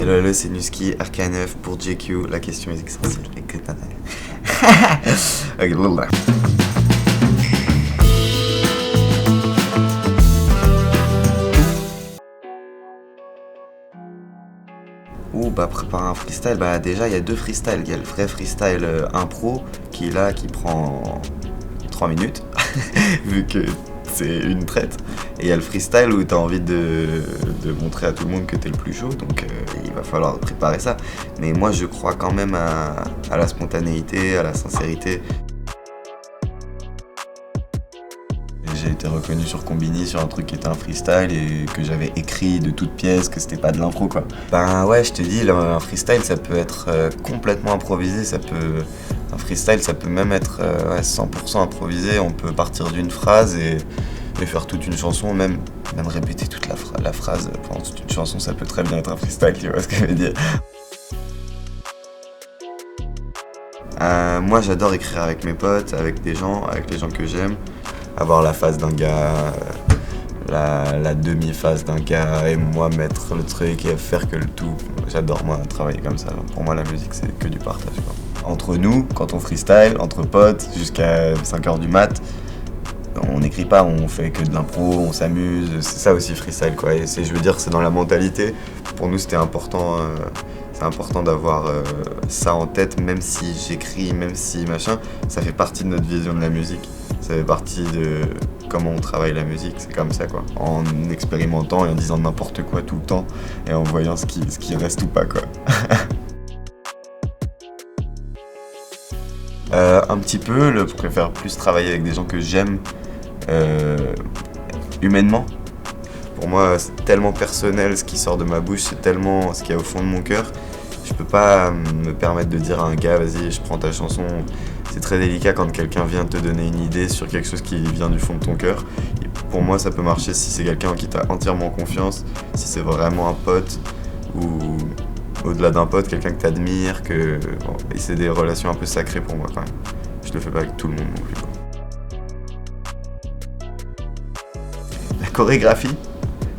Hello, c'est Nuski, RK9 pour JQ, la question est essentielle. Ok, blablabla. Préparer un freestyle, déjà il y a deux freestyles. Il y a le vrai freestyle impro qui est là, qui prend 3 minutes, vu que c'est une traite. Et il y a le freestyle où tu as envie de montrer à tout le monde que tu es le plus chaud, donc il va falloir préparer ça. Mais moi je crois quand même à la spontanéité, à la sincérité. J'ai été reconnu sur Combini sur un truc qui était un freestyle et que j'avais écrit de toutes pièces, que c'était pas de l'impro quoi. Ouais, je te dis, un freestyle ça peut être complètement improvisé, un freestyle ça peut même être 100% improvisé, on peut partir d'une phrase et faire toute une chanson, même répéter toute la phrase pendant toute une chanson, ça peut très bien être un freestyle, tu vois ce que je veux dire. Moi j'adore écrire avec mes potes, avec des gens, avec les gens que j'aime. Avoir la phase d'un gars, la demi-phase d'un gars et moi mettre le truc et faire que le tout. J'adore moi travailler comme ça. Pour moi la musique c'est que du partage quoi. Entre nous, quand on freestyle, entre potes, jusqu'à 5h du mat, on n'écrit pas, on fait que de l'impro, on s'amuse, c'est ça aussi freestyle quoi. Et je veux dire c'est dans la mentalité. Pour nous c'était important. C'est important d'avoir ça en tête, même si j'écris, même si machin, ça fait partie de notre vision de la musique. Ça fait partie de comment on travaille la musique, c'est comme ça quoi. En expérimentant et en disant n'importe quoi tout le temps et en voyant ce qui reste ou pas quoi. Un petit peu, je préfère plus travailler avec des gens que j'aime humainement. Pour moi c'est tellement personnel ce qui sort de ma bouche, c'est tellement ce qu'il y a au fond de mon cœur. Je peux pas me permettre de dire à un gars vas-y je prends ta chanson. C'est très délicat quand quelqu'un vient te donner une idée sur quelque chose qui vient du fond de ton cœur. Et pour moi ça peut marcher si c'est quelqu'un en qui t'as entièrement confiance, si c'est vraiment un pote ou au-delà d'un pote, quelqu'un que t'admires, et c'est des relations un peu sacrées pour moi quand même. Je le fais pas avec tout le monde non plus quoi. La chorégraphie,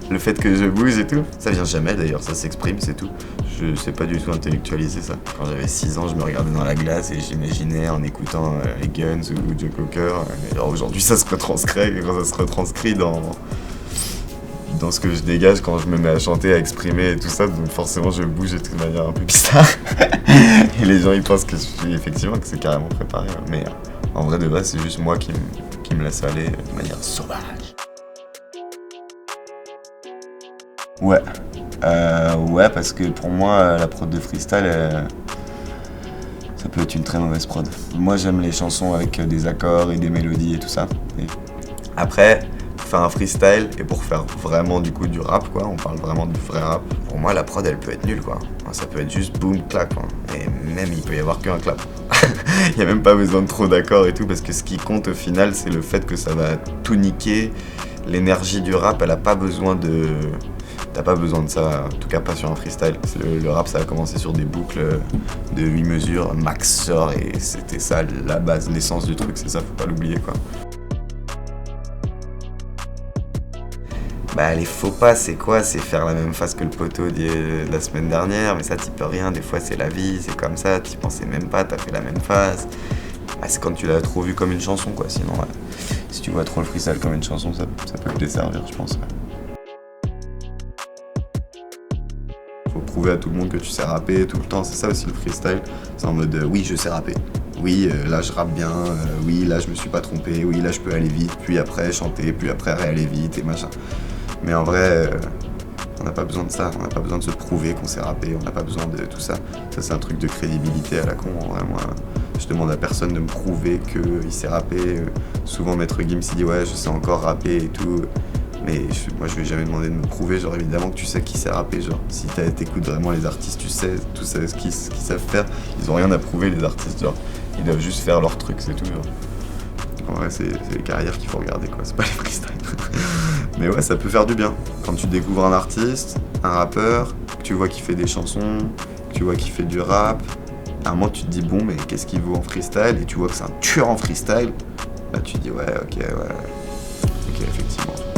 le fait que je bouge et tout, ça vient jamais d'ailleurs, ça s'exprime, c'est tout. Je sais pas du tout intellectualiser ça. Quand j'avais 6 ans, je me regardais dans la glace et j'imaginais en écoutant les Guns ou Joe Cocker. Et alors aujourd'hui, ça se retranscrit dans ce que je dégage quand je me mets à chanter, à exprimer et tout ça. Donc forcément, je bouge de toute manière un peu bizarre. Et les gens, ils pensent que effectivement que c'est carrément préparé. Mais en vrai de vrai, c'est juste moi qui me laisse aller de manière sauvage. Ouais, parce que pour moi, la prod de freestyle, ça peut être une très mauvaise prod. Moi, j'aime les chansons avec des accords et des mélodies et tout ça. Et après, pour faire un freestyle et pour faire vraiment du coup du rap, quoi, on parle vraiment du vrai rap. Pour moi, la prod, elle peut être nulle, quoi. Ça peut être juste boom, clap, quoi. Et même, il peut y avoir qu'un clap. Il n'y a même pas besoin de trop d'accords et tout, parce que ce qui compte au final, c'est le fait que ça va tout niquer. L'énergie du rap, elle a pas besoin de... T'as pas besoin de ça, en tout cas pas sur un freestyle. Le rap ça a commencé sur des boucles de 8 mesures, max sort et c'était ça la base, l'essence du truc, c'est ça, faut pas l'oublier quoi. Les faux pas c'est quoi? C'est faire la même face que le poteau de la semaine dernière, mais ça t'y peux rien, des fois c'est la vie, c'est comme ça, t'y pensais même pas, t'as fait la même face. C'est quand tu l'as trop vu comme une chanson quoi, sinon si tu vois trop le freestyle comme une chanson, ça peut te desservir je pense. Faut prouver à tout le monde que tu sais rapper tout le temps, c'est ça aussi le freestyle. C'est en mode oui je sais rapper, oui là je rappe bien, oui là je me suis pas trompé, oui là je peux aller vite, puis après chanter, puis après aller vite et machin. Mais en vrai, on n'a pas besoin de ça, on n'a pas besoin de se prouver qu'on sait rapper, on n'a pas besoin de tout ça. Ça c'est un truc de crédibilité à la con, en vrai moi je demande à personne de me prouver qu'il sait rapper. Souvent Maître Gims il dit ouais je sais encore rapper et tout. Mais moi je vais jamais demander de me prouver, genre évidemment que tu sais qui sait rapper, genre si t'écoutes vraiment les artistes, tu sais tout ce qu'ils savent faire, ils ont rien à prouver les artistes, genre ils doivent juste faire leur truc, c'est tout genre. En vrai c'est les carrières qu'il faut regarder quoi, c'est pas les freestyles. Mais ouais ça peut faire du bien, quand tu découvres un artiste, un rappeur, que tu vois qu'il fait des chansons, que tu vois qu'il fait du rap, à un moment tu te dis bon mais qu'est-ce qu'il vaut en freestyle, et tu vois que c'est un tueur en freestyle, là tu te dis ouais ok effectivement.